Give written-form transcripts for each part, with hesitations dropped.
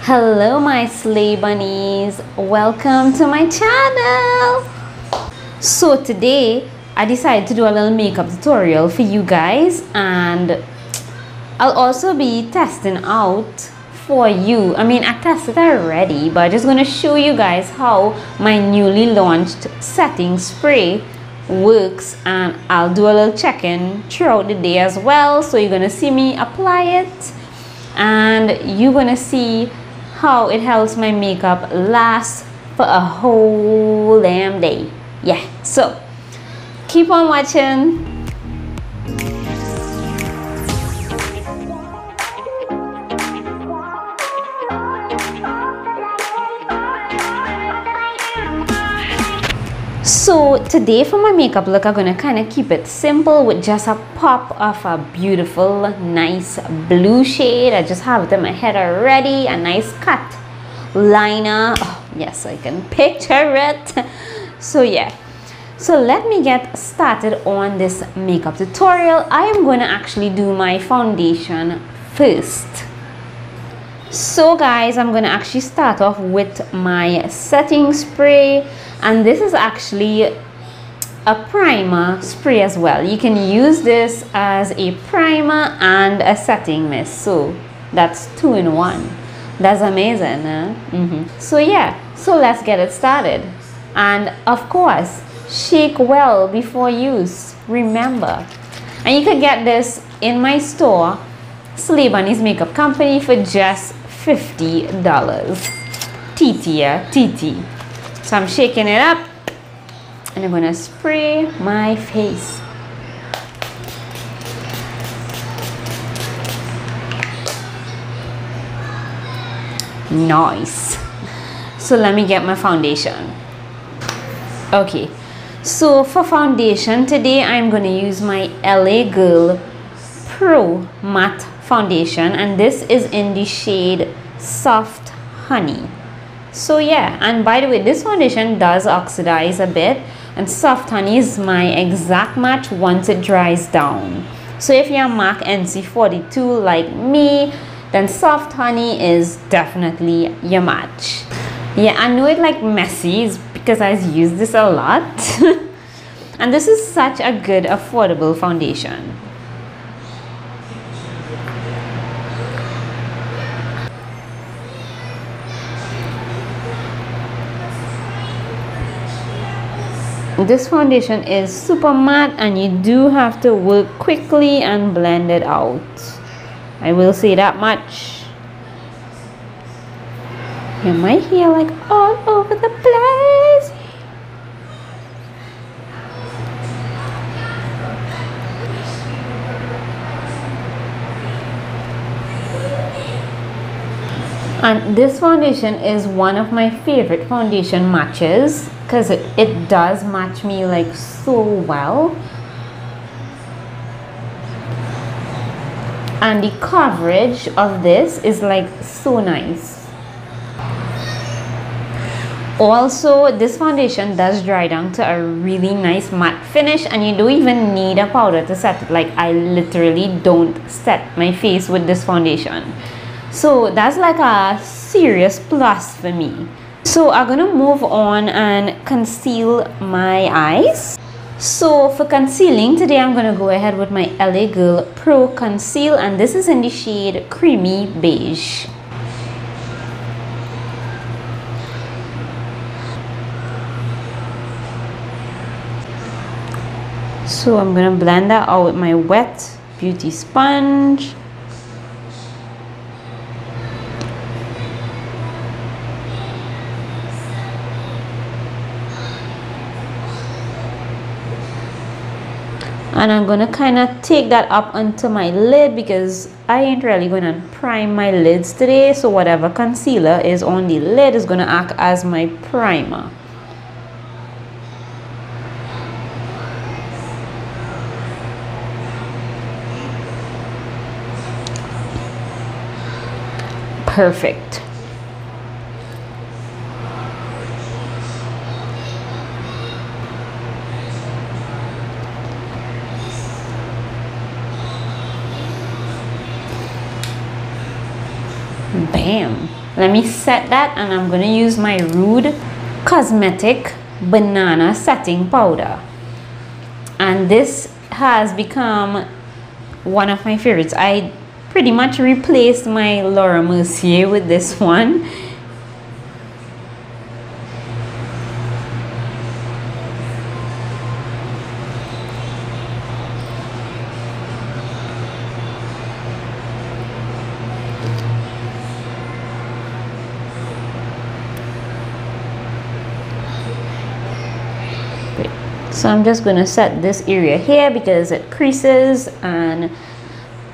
Hello my slay bunnies, welcome to my channel. So today I decided to do a little makeup tutorial for you guys, and I'll also be testing out for you. I mean, I tested already, but I'm just going to show you guys how my newly launched setting spray works, and I'll do a little check-in throughout the day as well. So you're going to see me apply it, and you're going to see how it helps my makeup last for a whole damn day. Yeah, so keep on watching. So today for my makeup look, I'm gonna kind of keep it simple with just a pop of a beautiful nice blue shade. I just have it in my head already, a nice cut liner. Oh yes, I can picture it. So yeah, so let me get started on this makeup tutorial. I am going to actually do my foundation first. So guys, I'm going to actually start off with my setting spray, and this is actually a primer spray as well. You can use this as a primer and a setting mist, so that's 2 in 1. That's amazing, huh? So yeah, so let's get it started. And of course, shake well before use, remember. And you can get this in my store, Slay Bunny's Makeup Company, for just $50. TT. So I'm shaking it up, and I'm gonna spray my face. Nice. So let me get my foundation. Okay, so for foundation today, I'm going to use my LA Girl Pro Matte Foundation, and this is in the shade Soft Honey. So yeah, and by the way, this foundation does oxidize a bit, and Soft Honey is my exact match once it dries down. So if you're MAC NC42 like me, then Soft Honey is definitely your match. Yeah, I know it like messy because I use this a lot. And this is such a good affordable foundation. This foundation is super matte, and you do have to work quickly and blend it out. I will say that much. Yeah, my hair like all over the place. And this foundation is one of my favorite foundation matches because it does match me like so well. And the coverage of this is like so nice. Also, this foundation does dry down to a really nice matte finish, and you don't even need a powder to set it. Like, I literally don't set my face with this foundation. So that's like a serious plus for me. So I'm gonna move on and conceal my eyes. So for concealing today, I'm gonna go ahead with my LA Girl Pro Conceal, and this is in the shade Creamy Beige. So I'm gonna blend that out with my wet beauty sponge. And I'm gonna kind of take that up onto my lid because I ain't really gonna prime my lids today. So whatever concealer is on the lid is gonna act as my primer. Perfect. Bam. Let me set that, and I'm gonna use my Rude Cosmetic Banana Setting Powder. And this has become one of my favorites. I pretty much replaced my Laura Mercier with this one. So I'm just going to set this area here because it creases, and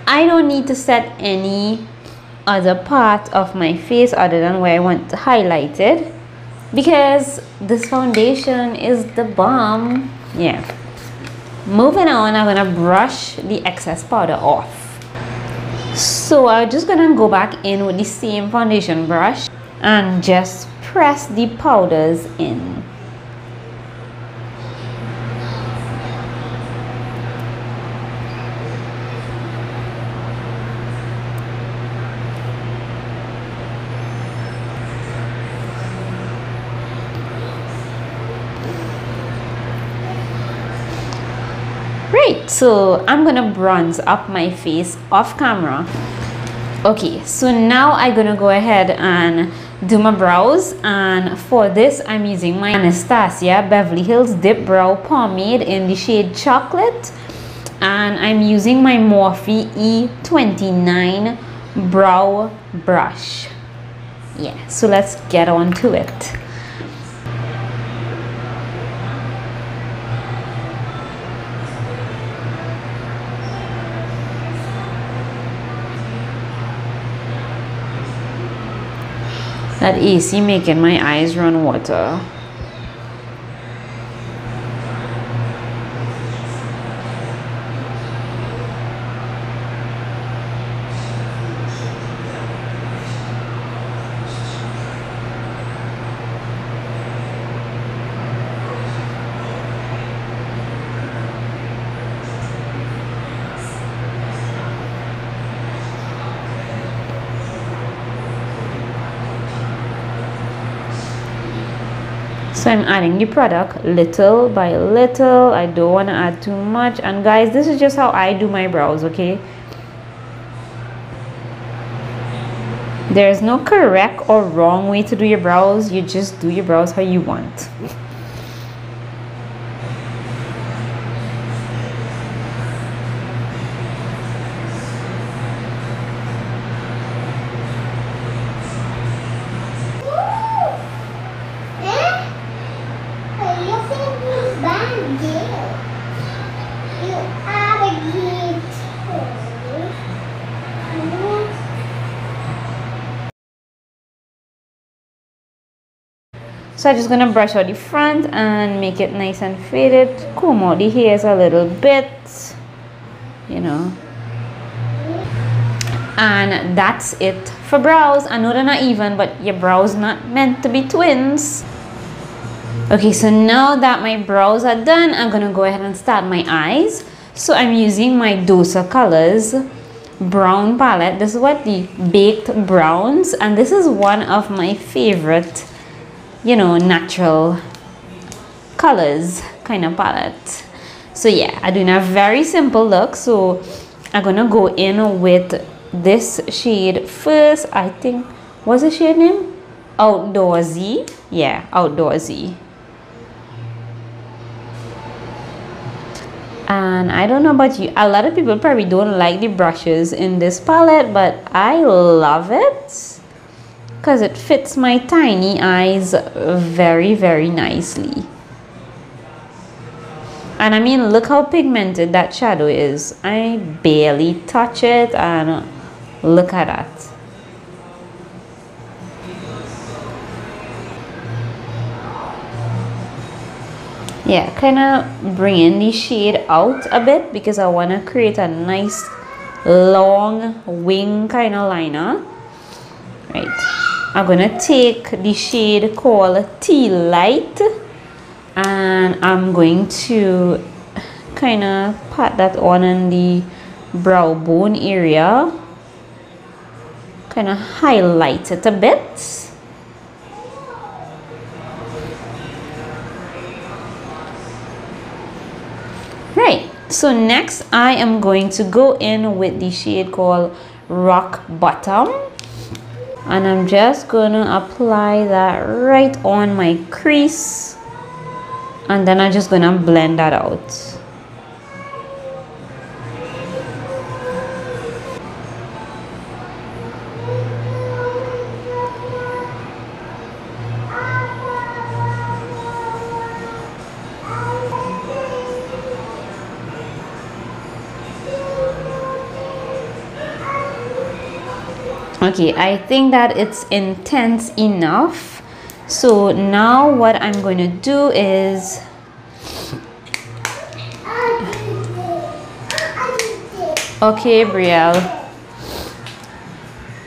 I don't need to set any other part of my face other than where I want to highlight it, because this foundation is the bomb. Yeah. Moving on, I'm going to brush the excess powder off. So I'm just going to go back in with the same foundation brush and just press the powders in. So I'm gonna bronze up my face off camera. Okay, so now I'm gonna go ahead and do my brows, and for this I'm using my Anastasia Beverly Hills Dip Brow Pomade in the shade Chocolate, and I'm using my Morphe E29 brow brush. Yeah, so let's get on to it. That AC making my eyes run water. So I'm adding the product little by little. I don't want to add too much. And guys, this is just how I do my brows, okay? There's no correct or wrong way to do your brows. You just do your brows how you want. So I'm just gonna brush out the front and make it nice and faded, comb out the hairs a little bit, you know. And that's it for brows. I know they're not even, but your brows not meant to be twins. Okay, so now that my brows are done, I'm gonna go ahead and start my eyes. So I'm using my Dosa Colors brown palette. This is what the Baked Browns, and this is one of my favorite, you know, natural colors kind of palette. So yeah, I'm doing a very simple look. So I'm gonna go in with this shade first. I think, what's the shade name? Outdoorsy. Yeah, Outdoorsy. And I don't know about you, a lot of people probably don't like the brushes in this palette, but I love it because it fits my tiny eyes very, very nicely. And I mean, look how pigmented that shadow is. I barely touch it, and look at that. Yeah, kind of bringing the shade out a bit because I want to create a nice long wing kind of liner. Right, I'm gonna take the shade called Tea Light, and I'm going to kind of pat that on in the brow bone area, kind of highlight it a bit. Right, so next I am going to go in with the shade called Rock Bottom, and I'm just gonna apply that right on my crease, and then I'm just gonna blend that out. Okay, I think that it's intense enough. So now what I'm going to do is okay, Brielle.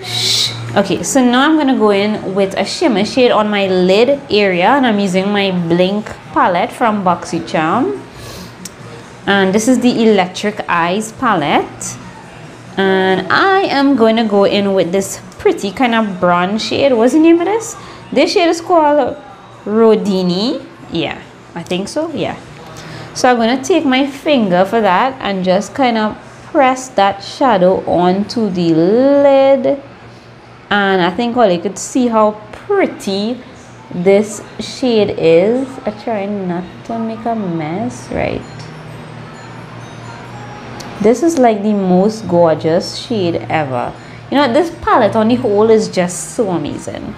Shh. Okay, so now I'm going to go in with a shimmer shade on my lid area, and I'm using my Blink palette from BoxyCharm, and this is the Electric Eyes palette. And I am going to go in with this pretty kind of bronze shade. What's the name of this? This shade is called Rodini. Yeah, I think so. Yeah. So I'm going to take my finger for that and just kind of press that shadow onto the lid. And I think all you could see how pretty this shade is. I try not to make a mess, right? This is like the most gorgeous shade ever. You know, this palette on the whole is just so amazing.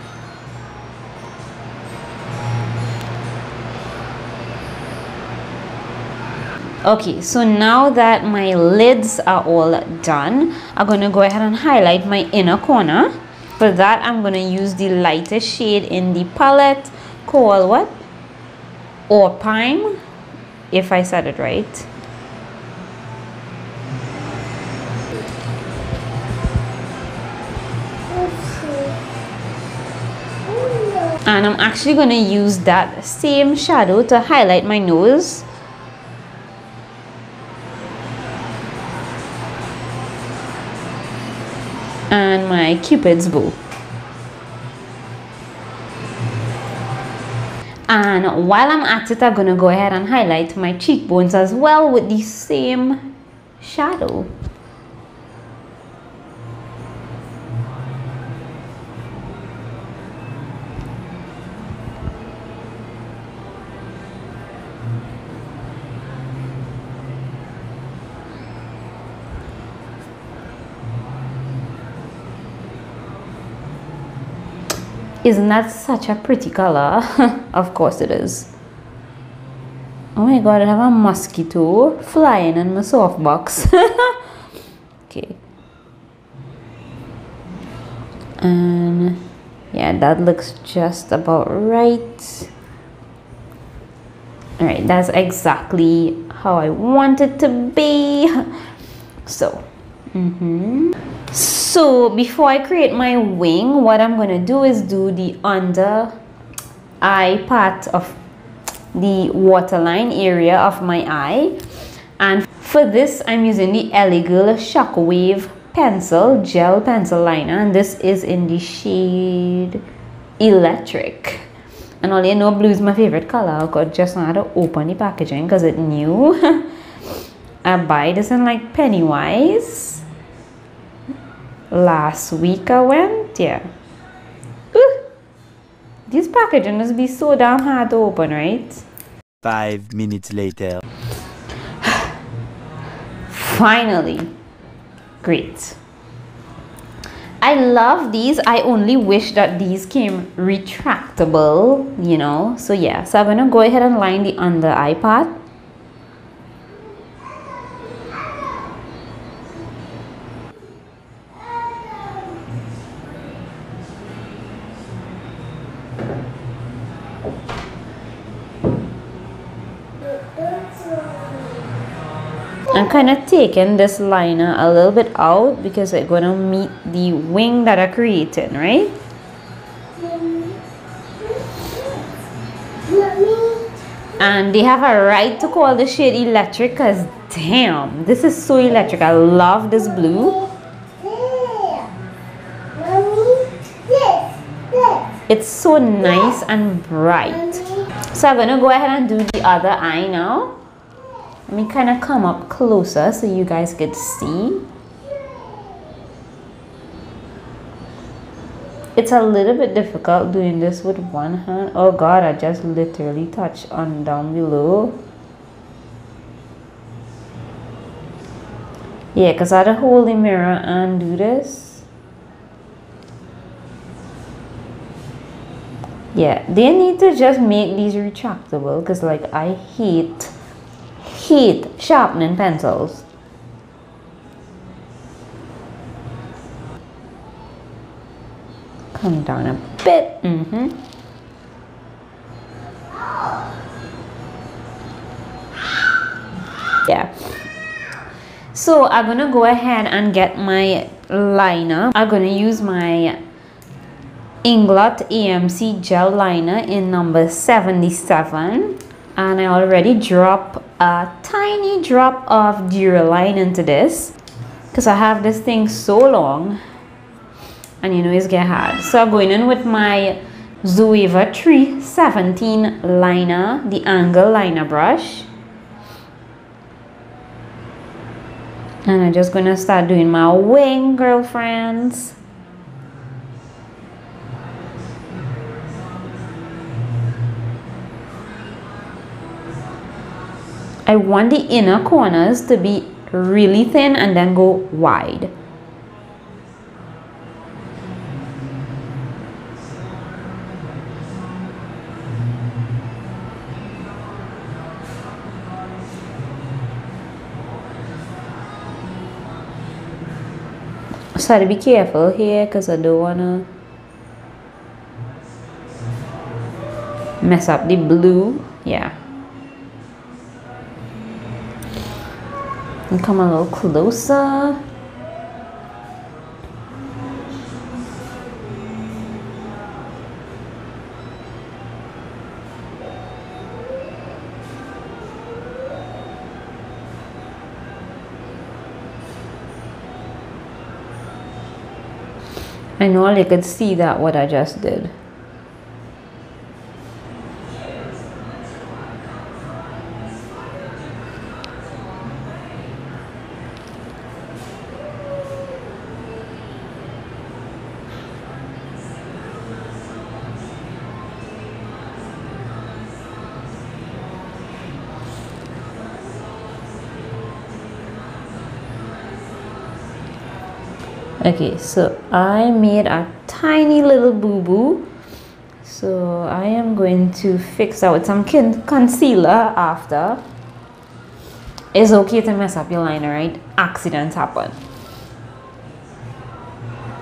Okay, so now that my lids are all done, I'm going to go ahead and highlight my inner corner. For that, I'm going to use the lightest shade in the palette called what? Orpime, if I said it right. And I'm actually going to use that same shadow to highlight my nose. And my Cupid's bow. And while I'm at it, I'm going to go ahead and highlight my cheekbones as well with the same shadow. Isn't that such a pretty color? Of course it is. Oh my god, I have a mosquito flying in my softbox. Okay. And yeah, that looks just about right. Alright, that's exactly how I want it to be. So, So before I create my wing, what I'm going to do is do the under eye part of the waterline area of my eye. And for this, I'm using the Elegirl Shockwave pencil, gel pencil liner. And this is in the shade Electric. And all you know, blue is my favorite color. I got just now to open the packaging because it's new. I buy this in like Pennywise. Last week I went, yeah. Ooh, this packaging must be so damn hard to open, right? 5 minutes later. Finally. Great. I love these. I only wish that these came retractable, you know. So yeah, so I'm gonna go ahead and line the under eye part. I'm kind of taking this liner a little bit out because it's going to meet the wing that I created, right? And they have a right to call the shade Electric because damn, this is so electric. I love this blue. It's so nice and bright. So I'm gonna go ahead and do the other eye now. Let me kind of come up closer so you guys can see. It's a little bit difficult doing this with one hand. Oh god, I just literally touched on down below. Yeah, because I had to hold the mirror and do this. Yeah, they need to just make these retractable because like I hate sharpening pencils. Come down a bit. Yeah. So I'm gonna go ahead and get my liner. I'm gonna use my Inglot AMC gel liner in number 77, and I already drop a tiny drop of Duraline into this because I have this thing so long and you know it's get hard. So I'm going in with my Juvia 317 liner, the angle liner brush, and I'm just gonna start doing my wing, girlfriends. I want the inner corners to be really thin and then go wide. So I have to be careful here because I don't want to mess up the blue. Yeah. And come a little closer. I know you could see that what I just did. Okay, so I made a tiny little boo-boo. So I am going to fix that with some concealer after. It's okay to mess up your liner, right? Accidents happen.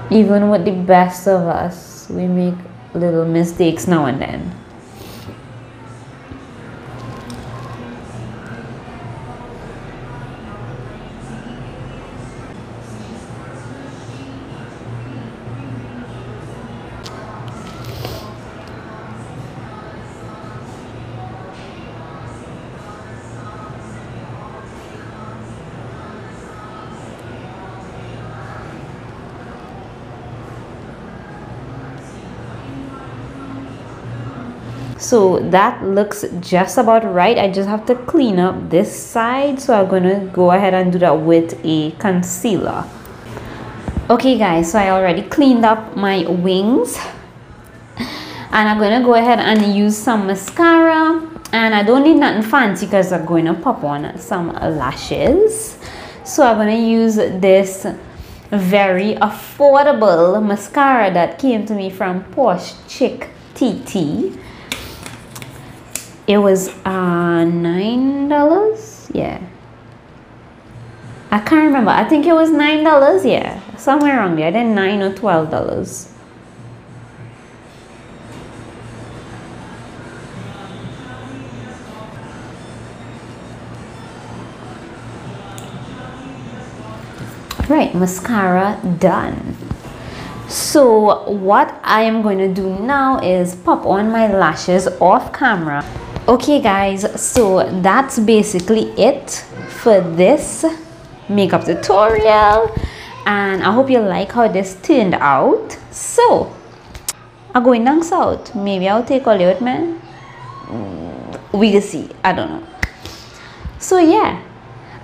Even with the best of us, we make little mistakes now and then. So that looks just about right. I just have to clean up this side, so I'm gonna go ahead and do that with a concealer. Okay guys, so I already cleaned up my wings and I'm gonna go ahead and use some mascara, and I don't need nothing fancy because I'm going to pop on some lashes. So I'm gonna use this very affordable mascara that came to me from Posh Chick TT. It was $9. Yeah, I can't remember. I think it was $9. Yeah, somewhere around there. Then $9 or $12. Right, mascara done. So what I am going to do now is pop on my lashes off camera. Okay guys, so that's basically it for this makeup tutorial, and I hope you like how this turned out. So I'm going down south. Maybe I'll take all with me. We will see. I don't know. So yeah,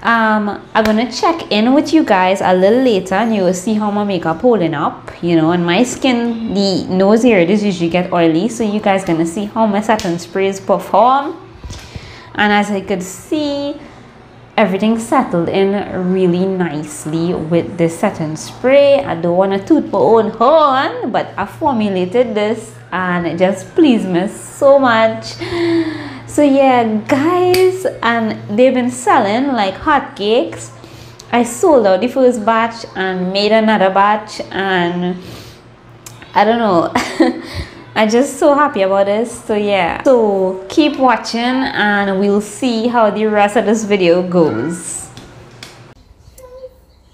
I'm gonna check in with you guys a little later, and you will see how my makeup holding up. You know, and my skin, the nose areas usually get oily, so you guys gonna see how my setting sprays perform. And as I could see, everything settled in really nicely with this setting spray. I don't want to toot my own horn, but I formulated this and it just pleased me so much. So yeah guys, and they've been selling like hotcakes. I sold out the first batch and made another batch, and I don't know. I'm just so happy about this. So yeah, so keep watching and we'll see how the rest of this video goes.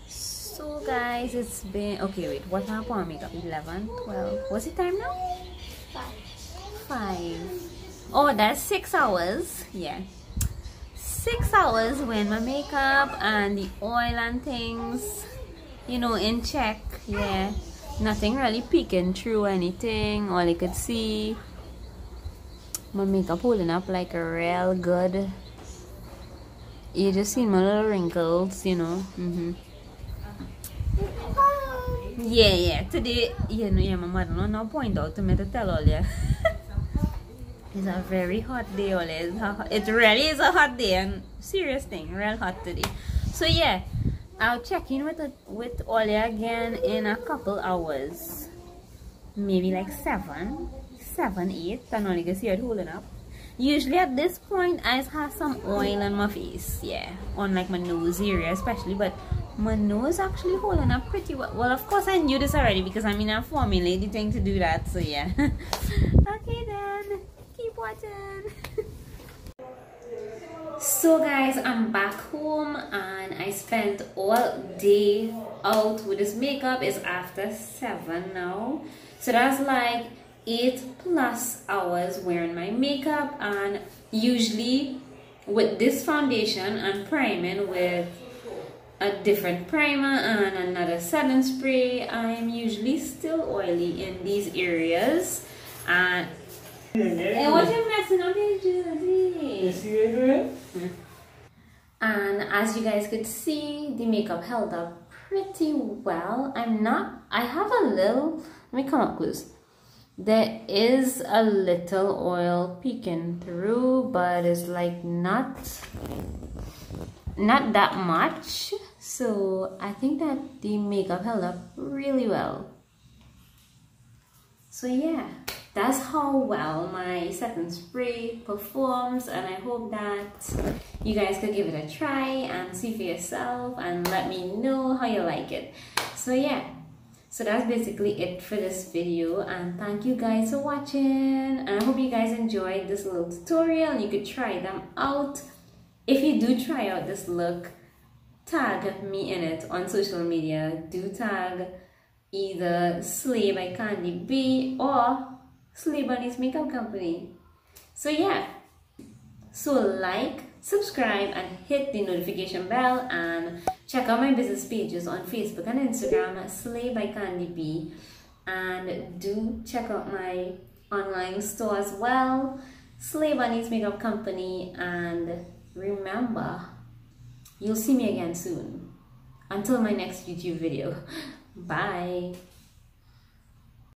So guys, it's been, okay wait, what time for makeup? 11, 12, what's the time now? 5. Oh, that's 6 hours. Yeah, 6 hours when my makeup and the oil and things, you know, in check. Yeah, nothing really peeking through anything. All you could see, my makeup holding up like a real good. You just see my little wrinkles, you know. Yeah, today, you know, yeah, my mother no point out to me to tell all you. It's a very hot day, all it really is a hot day, and serious thing, real hot today. So yeah, I'll check in with Olia again in a couple hours, maybe like 7, 8, and only can see it holding up. Usually at this point I just have some oil on my face, yeah, on like my nose area especially, but my nose actually holding up pretty well. Well, of course I knew this already because I mean I formulated the thing to do that, so yeah. Okay then, keep watching. So guys, I'm back home and I spent all day out with this makeup. It's after 7 now, so that's like 8+ hours wearing my makeup. And usually with this foundation and priming with a different primer and another setting spray, I'm usually still oily in these areas. And hey, what you messing up here, Juvia? And as you guys could see, the makeup held up pretty well. I have a little, let me come up close. There is a little oil peeking through, but it's like not that much. So I think that the makeup held up really well. So yeah, that's how well my setting spray performs, and I hope that you guys could give it a try and see for yourself and let me know how you like it. So yeah, so that's basically it for this video, and thank you guys for watching, and I hope you guys enjoyed this little tutorial and you could try them out. If you do try out this look, tag me in it on social media. Do tag either Slay by Candy B or Slay Bunny's Makeup Company. So yeah, so like, subscribe and hit the notification bell, and check out my business pages on Facebook and Instagram, Slay by Candy B, and do check out my online store as well, Slay Bunny's Makeup Company. And remember, you'll see me again soon. Until my next YouTube video. Bye.